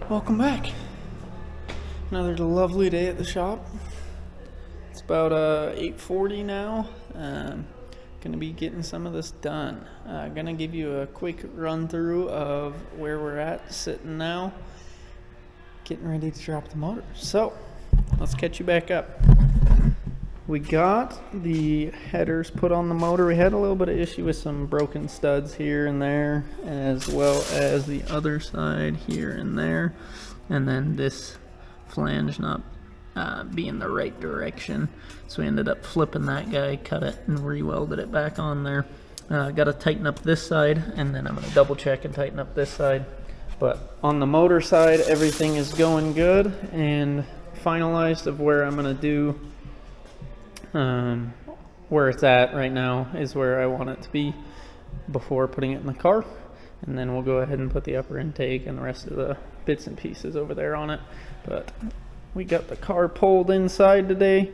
Welcome back. Another lovely day at the shop. It's about 8:40 now. Gonna be getting some of this done. Gonna give you a quick run through of where we're at sitting now. Getting ready to drop the motor. So let's catch you back up. We got the headers put on the motor. We had a little bit of issue with some broken studs here and there, as well as the other side here and there, and then this flange not being the right direction. So we ended up flipping that guy, cut it, and re-welded it back on there. Got to tighten up this side, and then I'm going to double check and tighten up this side. But on the motor side, everything is going good and finalized of where I'm going to do. Where it's at right now is where I want it to be before putting it in the car, and then we'll go ahead and put the upper intake and the rest of the bits and pieces over there on it. But we got the car pulled inside today.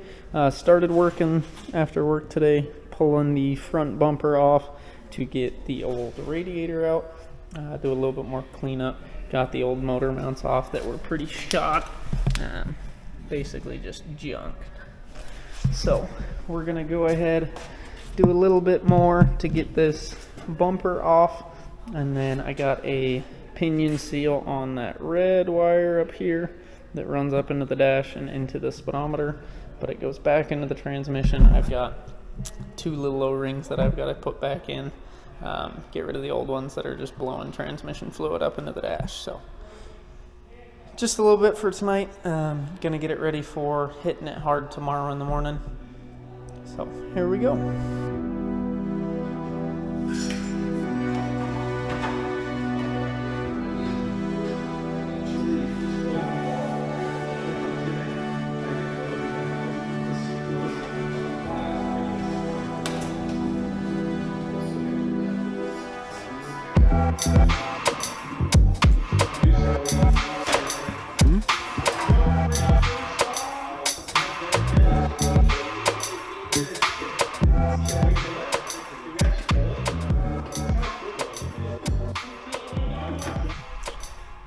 Started working after work today, pulling the front bumper off to get the old radiator out, do a little bit more cleanup. Got the old motor mounts off that were pretty shot, basically just junk. So we're gonna go ahead, do a little bit more to get this bumper off, and then I got a pinion seal on that red wire up here that runs up into the dash and into the speedometer, but it goes back into the transmission. I've got two little O-rings that I've got to put back in, get rid of the old ones that are just blowing transmission fluid up into the dash. So just a little bit for tonight. Gonna get it ready for hitting it hard tomorrow in the morning. So here we go.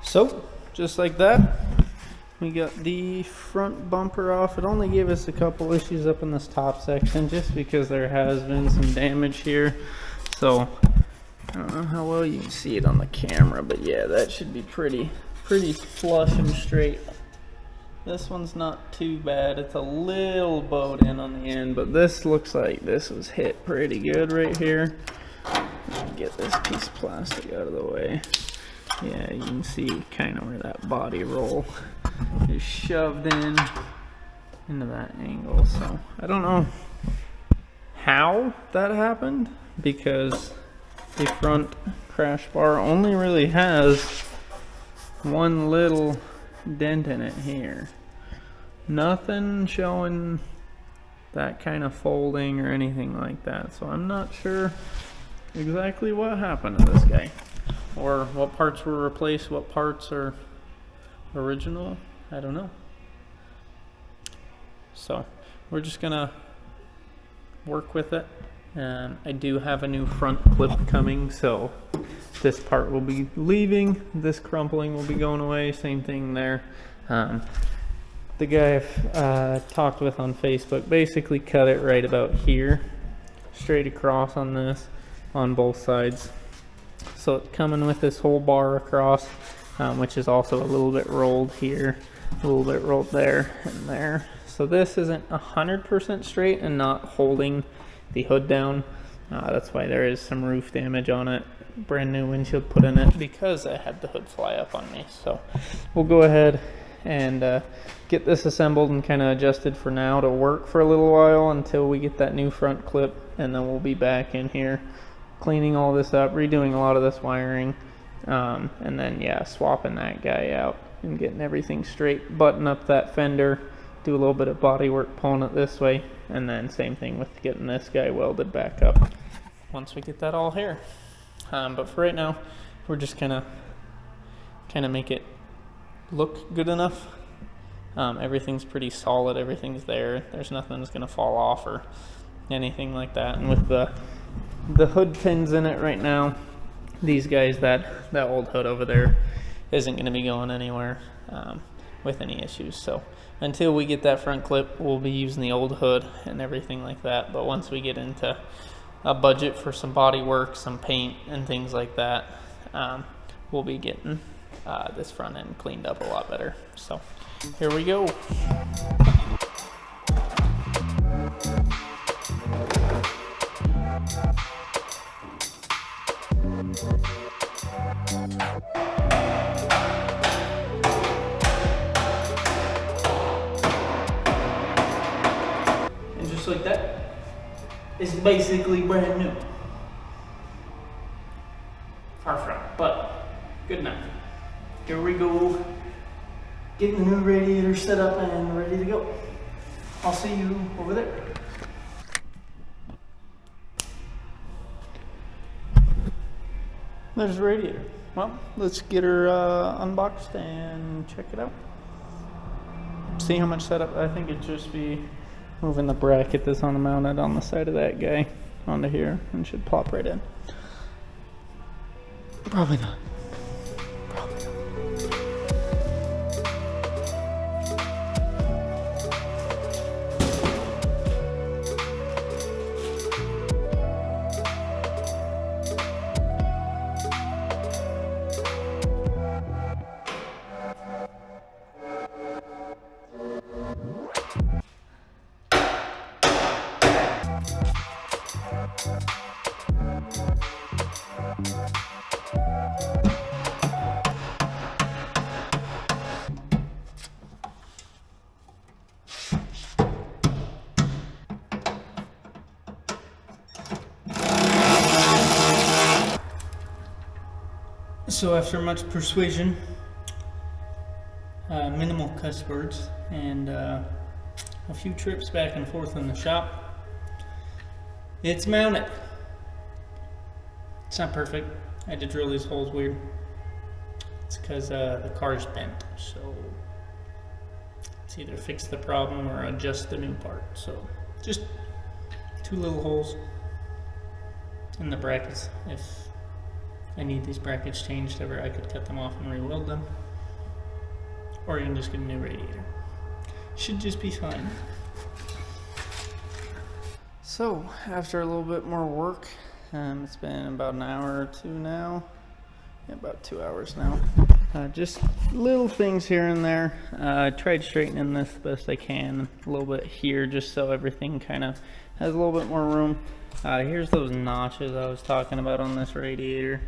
So, just like that, we got the front bumper off. It only gave us a couple issues up in this top section just because there has been some damage here. So, I don't know how well you can see it on the camera, but yeah, that should be pretty flush and straight. This one's not too bad. It's a little bowed in on the end, but this looks like this was hit pretty good right here. Get this piece of plastic out of the way. Yeah, you can see kind of where that body roll is shoved into that angle. So I don't know how that happened, because the front crash bar only really has one little dent in it here. Nothing showing that kind of folding or anything like that. So I'm not sure exactly what happened to this guy, or what parts were replaced, what parts are original. I don't know. So we're just gonna work with it. I do have a new front clip coming, so this part will be leaving, this crumpling will be going away, same thing there. The guy I've talked with on Facebook basically cut it right about here, straight across on this, on both sides. So it's coming with this whole bar across, which is also a little bit rolled here, a little bit rolled there and there. So this isn't 100% straight and not holding the hood down. That's why there is some roof damage on it. Brand new windshield put in it because I had the hood fly up on me. So we'll go ahead and get this assembled and kind of adjusted for now to work for a little while until we get that new front clip, and then we'll be back in here cleaning all this up, redoing a lot of this wiring, and then yeah, swapping that guy out and getting everything straight, button up that fender, do a little bit of body work pulling it this way, and then same thing with getting this guy welded back up once we get that all here. But for right now, we're just gonna kind of make it look good enough. Everything's pretty solid, everything's there, there's nothing that's gonna fall off or anything like that. And with the hood pins in it right now, these guys, that old hood over there isn't going to be going anywhere with any issues. So until we get that front clip, we'll be using the old hood and everything like that. But once we get into a budget for some body work, some paint and things like that, we'll be getting this front end cleaned up a lot better. So here we go. And just like that, it's basically brand new. Far from, but good enough. Here we go, getting the new radiator set up and ready to go. I'll see you over there. There's the radiator. Well, let's get her unboxed and check it out. See how much setup. I think it'd just be moving the bracket that's on the mounted on the side of that guy onto here and should plop right in. Probably not. Probably not. So after much persuasion, minimal cuss words, and a few trips back and forth in the shop, it's mounted. It's not perfect. I had to drill these holes weird. It's because the car's bent, so it's either fix the problem or adjust the new part. So just 2 little holes in the brackets. If I need these brackets changed ever, I could cut them off and re-weld them, or you can just get a new radiator. Should just be fine. So after a little bit more work, it's been about an hour or 2 now. Yeah, about 2 hours now. Just little things here and there. I tried straightening this the best I can, a little bit here just so everything kind of has a little bit more room. Here's those notches I was talking about on this radiator.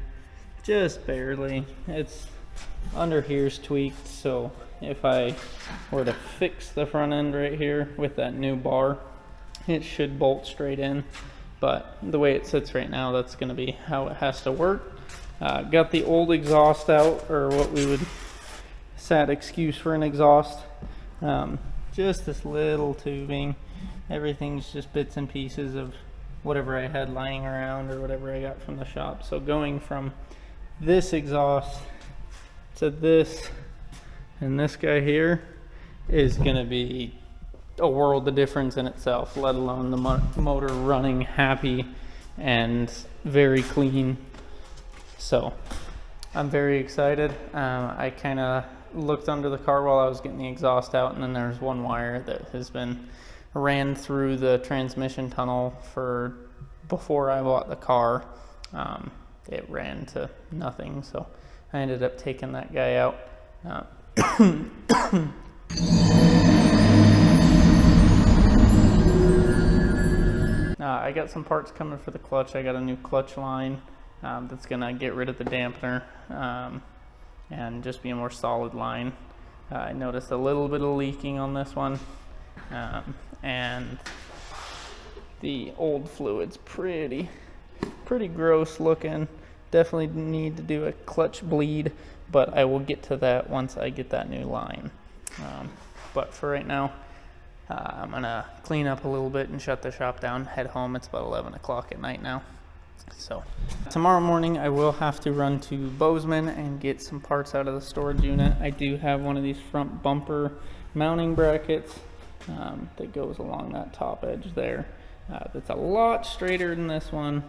Just barely. It's under here's tweaked, so if I were to fix the front end right here with that new bar, it should bolt straight in. But the way it sits right now, that's going to be how it has to work. Got the old exhaust out, or what we would sad excuse for an exhaust. Just this little tubing. Everything's just bits and pieces of whatever I had lying around or whatever I got from the shop. So going from this exhaust to this and this guy here is going to be a world of difference in itself, let alone the motor running happy and very clean. So I'm very excited. I kind of looked under the car while I was getting the exhaust out, and then there's one wire that has been ran through the transmission tunnel for before I bought the car. It ran to nothing, so I ended up taking that guy out. I got some parts coming for the clutch. I got a new clutch line that's gonna get rid of the dampener and just be a more solid line. I noticed a little bit of leaking on this one, and the old fluid's pretty gross looking. Definitely need to do a clutch bleed, but I will get to that once I get that new line. But for right now, I'm gonna clean up a little bit and shut the shop down, head home. It's about 11 o'clock at night now. So tomorrow morning I will have to run to Bozeman and get some parts out of the storage unit. I do have one of these front bumper mounting brackets that goes along that top edge there. That's a lot straighter than this one.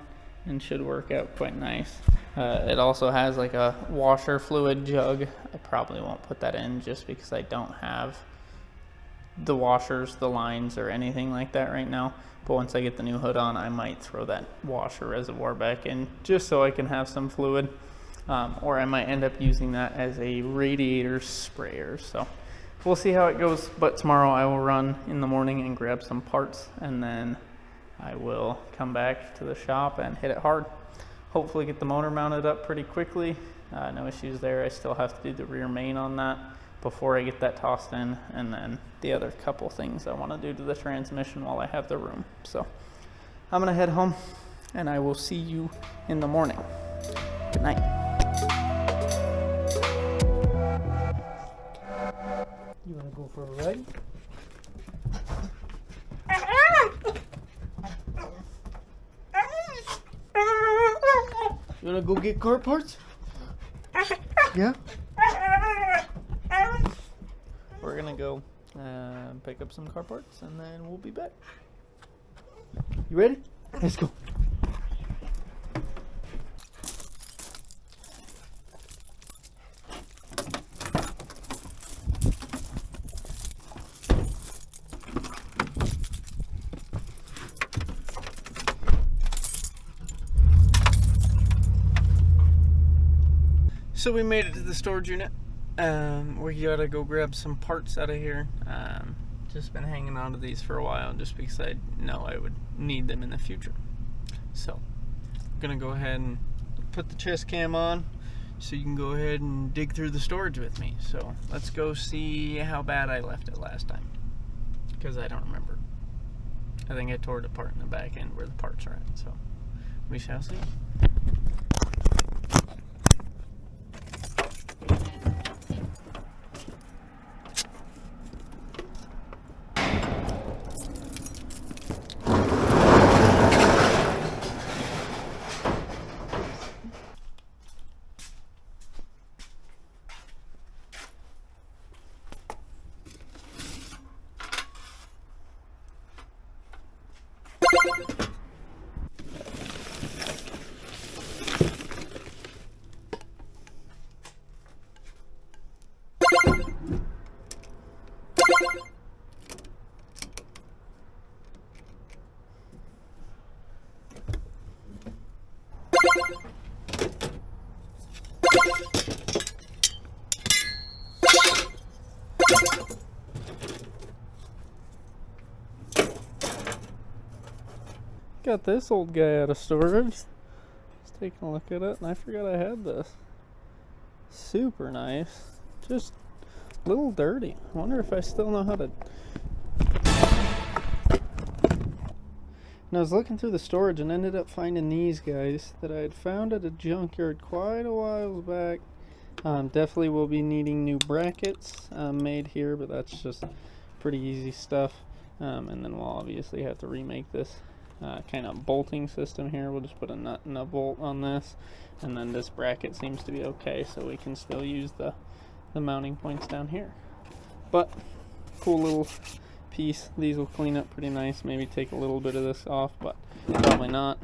and should work out quite nice. It also has like a washer fluid jug. I probably won't put that in just because I don't have the washers, the lines, or anything like that right now. But once I get the new hood on, I might throw that washer reservoir back in just so I can have some fluid. Or I might end up using that as a radiator sprayer. So we'll see how it goes. But tomorrow I will run in the morning and grab some parts, and then I will come back to the shop and hit it hard. Hopefully get the motor mounted up pretty quickly. No issues there. I still have to do the rear main on that before I get that tossed in, and then the other couple things I want to do to the transmission while I have the room. So I'm gonna head home, and I will see you in the morning. Good night. You wanna go for a ride? You wanna go get car parts? Yeah? We're gonna go pick up some car parts, and then we'll be back. You ready? Let's go. So we made it to the storage unit. We gotta go grab some parts out of here. Just been hanging on to these for a while just because I know I would need them in the future. So I'm gonna go ahead and put the chest cam on so you can go ahead and dig through the storage with me. So let's go see how bad I left it last time, because I don't remember. I think I tore it apart in the back end where the parts are at, so we shall see. Got this old guy out of storage. Just taking a look at it, and I forgot I had this. Super nice. Just a little dirty. I wonder if I still know how to. And I was looking through the storage and ended up finding these guys that I had found at a junkyard quite a while back. Definitely will be needing new brackets made here, but that's just pretty easy stuff. And then we'll obviously have to remake this kind of bolting system here. We'll just put a nut and a bolt on this, and then this bracket seems to be okay, so we can still use the mounting points down here. But cool little piece. These will clean up pretty nice. Maybe take a little bit of this off, but probably not.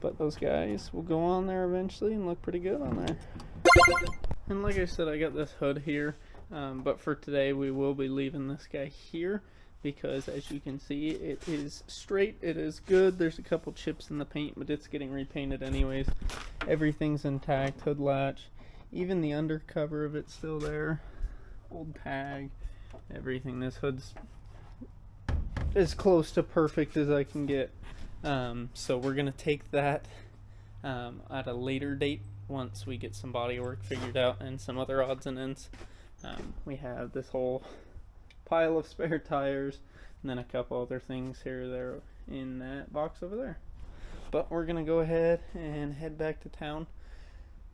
But those guys will go on there eventually and look pretty good on there. And like I said, I got this hood here, but for today we will be leaving this guy here, because as you can see, it is straight, it is good. There's a couple chips in the paint, but it's getting repainted anyways. Everything's intact, hood latch, even the undercover of it's still there, old tag, everything. This hood's as close to perfect as I can get. So we're gonna take that at a later date once we get some body work figured out and some other odds and ends. We have this whole pile of spare tires and then a couple other things here or there in that box over there. But we're gonna go ahead and head back to town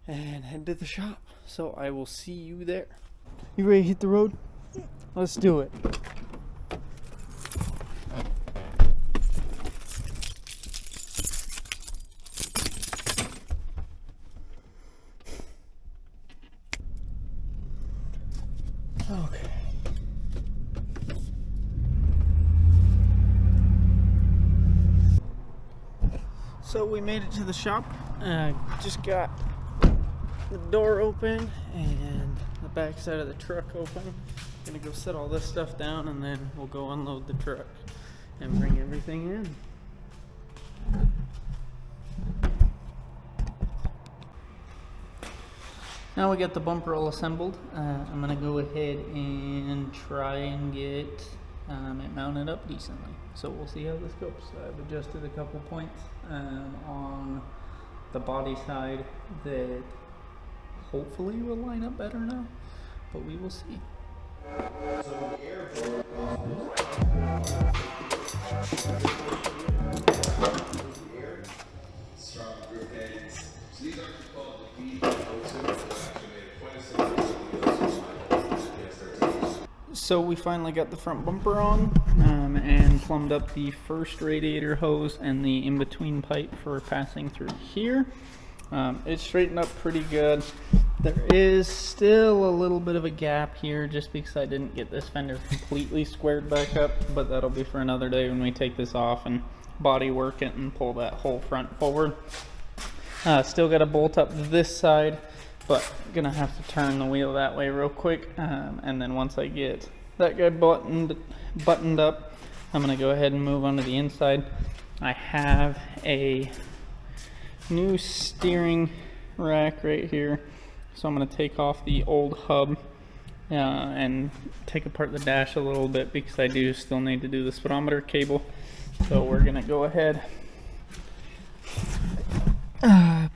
and head to the shop. So I will see you there. You ready to hit the road? Let's do it. Okay. So we made it to the shop. Just got the door open and the back side of the truck open. Gonna go set all this stuff down and then we'll go unload the truck and bring everything in. Now we got the bumper all assembled. I'm gonna go ahead and try and get it mounted up decently. So we'll see how this goes. I've adjusted a couple points on the body side that hopefully will line up better now, but we will see. So we finally got the front bumper on and plumbed up the first radiator hose and the in-between pipe for passing through here. It's straightened up pretty good. There is still a little bit of a gap here just because I didn't get this fender completely squared back up, but that'll be for another day when we take this off and body work it and pull that whole front forward. Still got to bolt up this side, but gonna have to turn the wheel that way real quick, and then once I get that guy buttoned up, I'm gonna go ahead and move on to the inside. I have a new steering rack right here, so I'm gonna take off the old hub and take apart the dash a little bit because I do still need to do the speedometer cable. So we're gonna go ahead,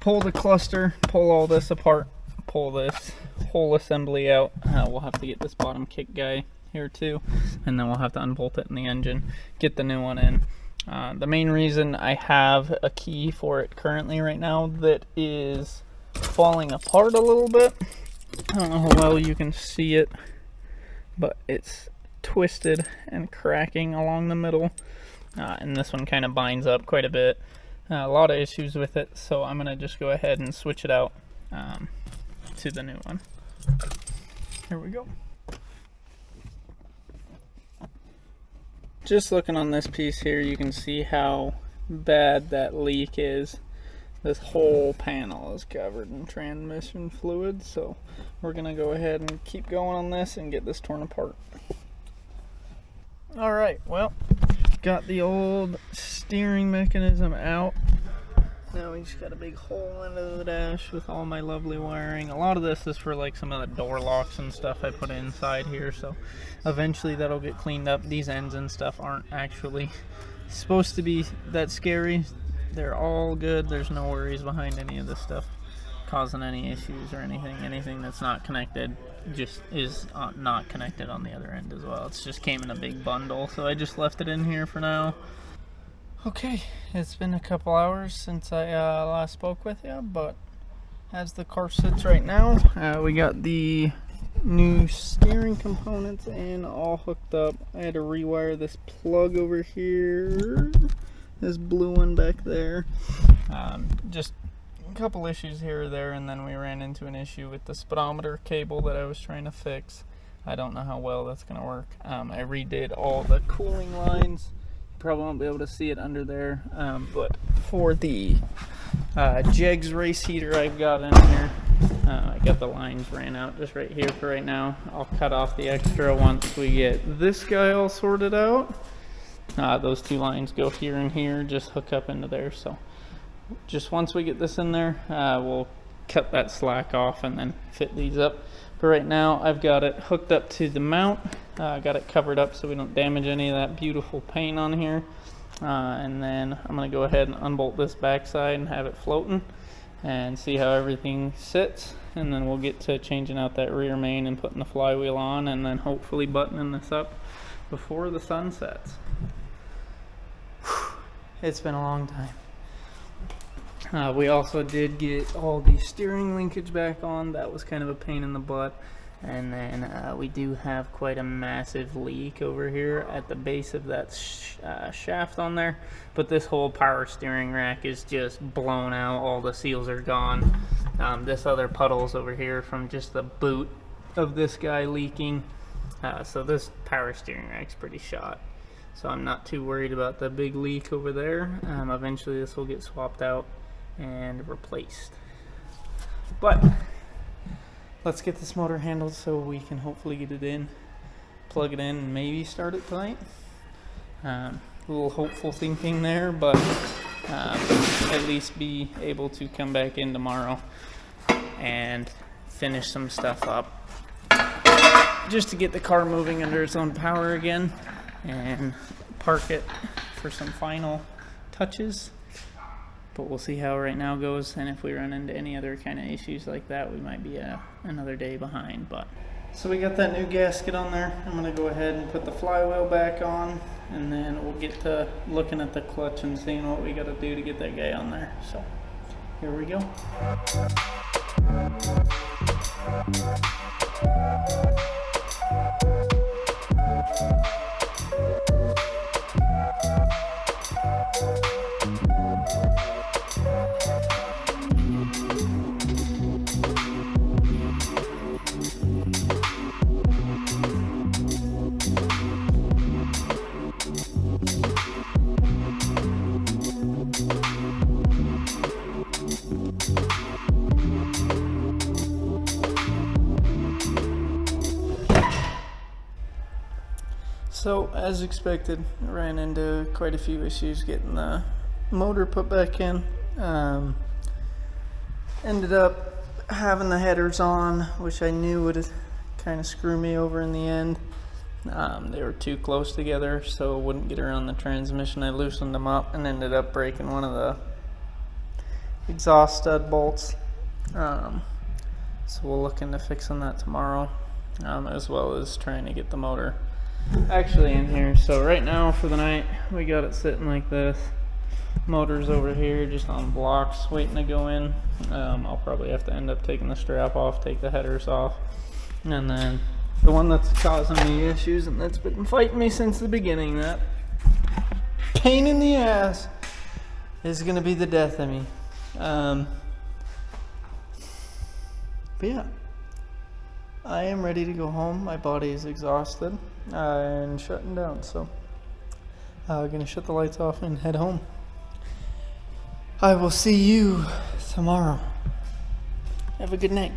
pull the cluster, pull all this apart, pull this whole assembly out. We'll have to get this bottom kick guy here too, and then we'll have to unbolt it in the engine, get the new one in. The main reason I have a key for it currently right now that is falling apart a little bit. I don't know how well you can see it, but it's twisted and cracking along the middle, and this one kind of binds up quite a bit. A lot of issues with it, so I'm gonna just go ahead and switch it out to the new one. Here we go. Just looking on this piece here, you can see how bad that leak is. This whole panel is covered in transmission fluid, so we're gonna go ahead and keep going on this and get this torn apart. All right, well, got the old steering mechanism out. Now we just got a big hole into the dash with all my lovely wiring. A lot of this is for like some of the door locks and stuff I put inside here, so eventually that'll get cleaned up. These ends and stuff aren't actually supposed to be that scary. They're all good. There's no worries behind any of this stuff causing any issues or anything. Anything that's not connected just is not connected on the other end as well. It's just came in a big bundle, so I just left it in here for now. Okay, it's been a couple hours since I last spoke with you, but as the car sits right now, we got the new steering components in, all hooked up. I had to rewire this plug over here, this blue one back there. Just a couple issues here or there, and then we ran into an issue with the speedometer cable that I was trying to fix. I don't know how well that's going to work. I redid all the cooling lines. Probably won't be able to see it under there, but for the Jegs race heater I've got in here, I got the lines ran out just right here for right now. I'll cut off the extra once we get this guy all sorted out. Those two lines go here and here, just hook up into there. So just once we get this in there, we'll cut that slack off and then fit these up. But right now I've got it hooked up to the mount. Got it covered up so we don't damage any of that beautiful paint on here. And then I'm going to go ahead and unbolt this backside and have it floating and see how everything sits. And then we'll get to changing out that rear main and putting the flywheel on, and then hopefully buttoning this up before the sun sets. It's been a long time. We also did get all the steering linkage back on. That was kind of a pain in the butt. And then we do have quite a massive leak over here at the base of that shaft on there. But this whole power steering rack is just blown out. All the seals are gone. This other puddle's over here from just the boot of this guy leaking. So this power steering rack's pretty shot. so I'm not too worried about the big leak over there. Eventually this will get swapped out and replaced. But let's get this motor handled so we can hopefully get it in, plug it in, and maybe start it tonight. A little hopeful thinking there, but at least be able to come back in tomorrow and finish some stuff up just to get the car moving under its own power again and park it for some final touches. But we'll see how right now goes, and if we run into any other kind of issues like that, we might be another day behind. But so we got that new gasket on there. I'm gonna go ahead and put the flywheel back on, and then we'll get to looking at the clutch and seeing what we got to do to get that guy on there. So here we go. So, as expected, I ran into quite a few issues getting the motor put back in. Ended up having the headers on, which I knew would kind of screw me over in the end. They were too close together, so wouldn't get around the transmission. I loosened them up and ended up breaking one of the exhaust stud bolts. So we'll look into fixing that tomorrow, as well as trying to get the motor actually in here. So right now for the night we got it sitting like this. Motor's over here just on blocks waiting to go in. I'll probably have to end up taking the strap off, take the headers off, and then the one that's causing me issues and that's been fighting me since the beginning, that pain in the ass, is gonna be the death of me. But yeah, I am ready to go home. My body is exhausted and shutting down, so I'm gonna shut the lights off and head home. I will see you tomorrow. Have a good night.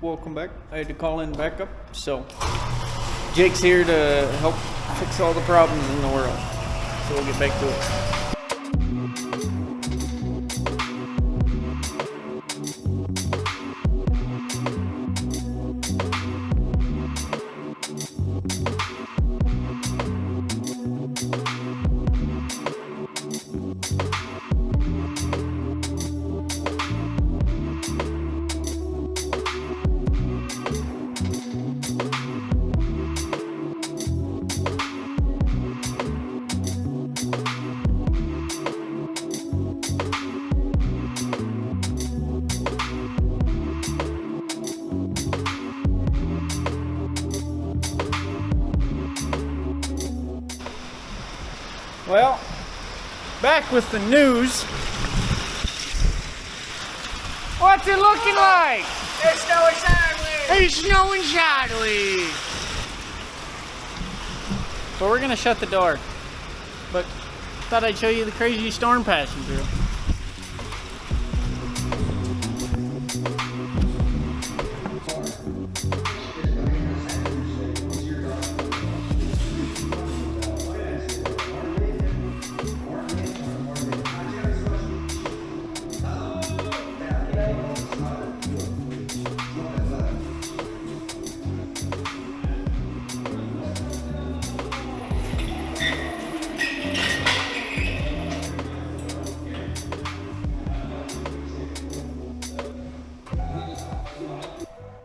Welcome back. I had to call in backup, so Jake's here to help fix all the problems in the world. So we'll get back to it. Well, back with the news. What's it looking like? It's snowing sideways! It's snowing sideways! So we're gonna shut the door, but thought I'd show you the crazy storm passing through.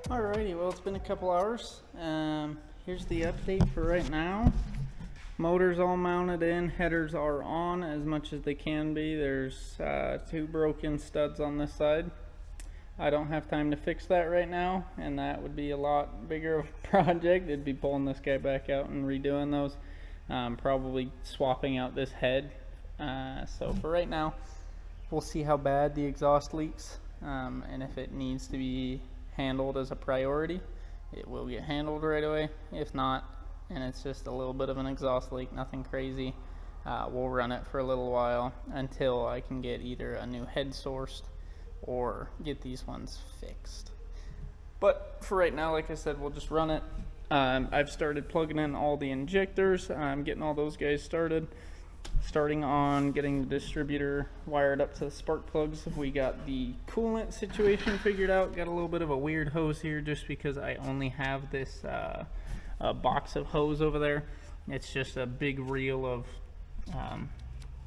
Alrighty, well, it's been a couple hours. Here's the update for right now. Motor's all mounted in, headers are on as much as they can be. There's 2 broken studs on this side. I don't have time to fix that right now, and that would be a lot bigger of a project. It'd be pulling this guy back out and redoing those, probably swapping out this head. So for right now, we'll see how bad the exhaust leaks, and if it needs to be handled as a priority, it will get handled right away. If not, and it's just a little bit of an exhaust leak, nothing crazy. We'll run it for a little while until I can get either a new head sourced or get these ones fixed. But for right now, like I said, we'll just run it. I've started plugging in all the injectors. I'm getting all those guys started. Starting on getting the distributor wired up to the spark plugs. We got the coolant situation figured out. Got a little bit of a weird hose here just because I only have this box of hose over there. It's just a big reel of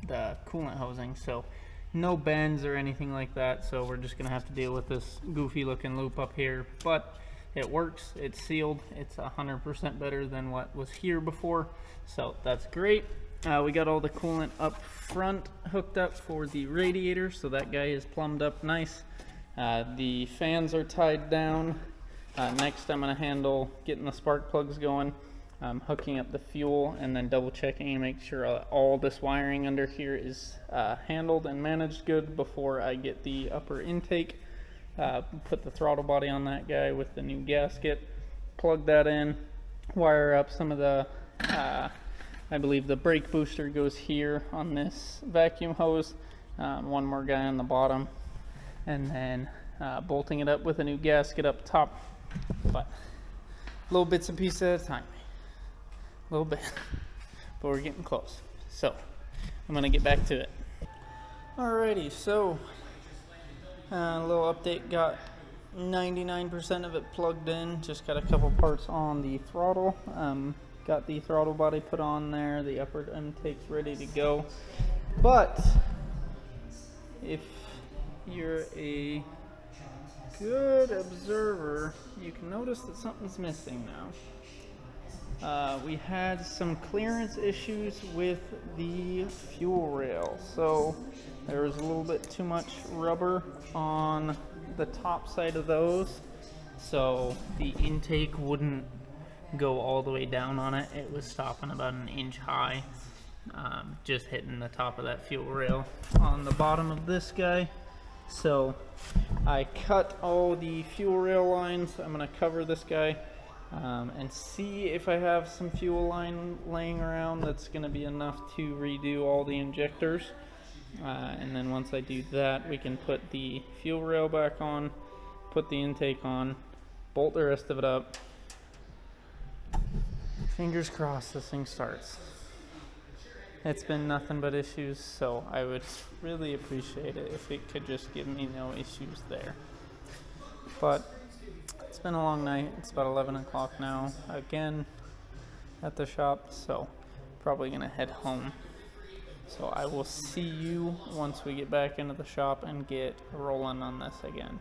the coolant hosing, so no bends or anything like that, so we're just gonna have to deal with this goofy looking loop up here, but it works. It's sealed. It's 100% better than what was here before, so that's great. We got all the coolant up front hooked up for the radiator, so that guy is plumbed up nice. The fans are tied down. Next I'm going to handle getting the spark plugs going, hooking up the fuel, and then double checking and make sure all this wiring under here is handled and managed good before I get the upper intake. Put the throttle body on that guy with the new gasket, plug that in, wire up some of the I believe the brake booster goes here on this vacuum hose. One more guy on the bottom, and then bolting it up with a new gasket up top. But little bits and pieces at a time, a little bit, but we're getting close. So I'm gonna get back to it. Alrighty, so a little update. Got 99% of it plugged in. Just got a couple parts on the throttle. Got the throttle body put on there, the upper intake's ready to go. But if you're a good observer, you can notice that something's missing now. We had some clearance issues with the fuel rail, so there was a little bit too much rubber on the top side of those, so the intake wouldn't go all the way down on it. It was stopping about an inch high, just hitting the top of that fuel rail on the bottom of this guy. So I cut all the fuel rail lines. I'm going to cover this guy and see if I have some fuel line laying around that's going to be enough to redo all the injectors, and then once I do that, we can put the fuel rail back on, put the intake on, bolt the rest of it up. Fingers crossed this thing starts. It's been nothing but issues, so I would really appreciate it if it could just give me no issues there. But it's been a long night. It's about 11 o'clock now, again at the shop, so probably gonna head home. So I will see you once we get back into the shop and get rolling on this again.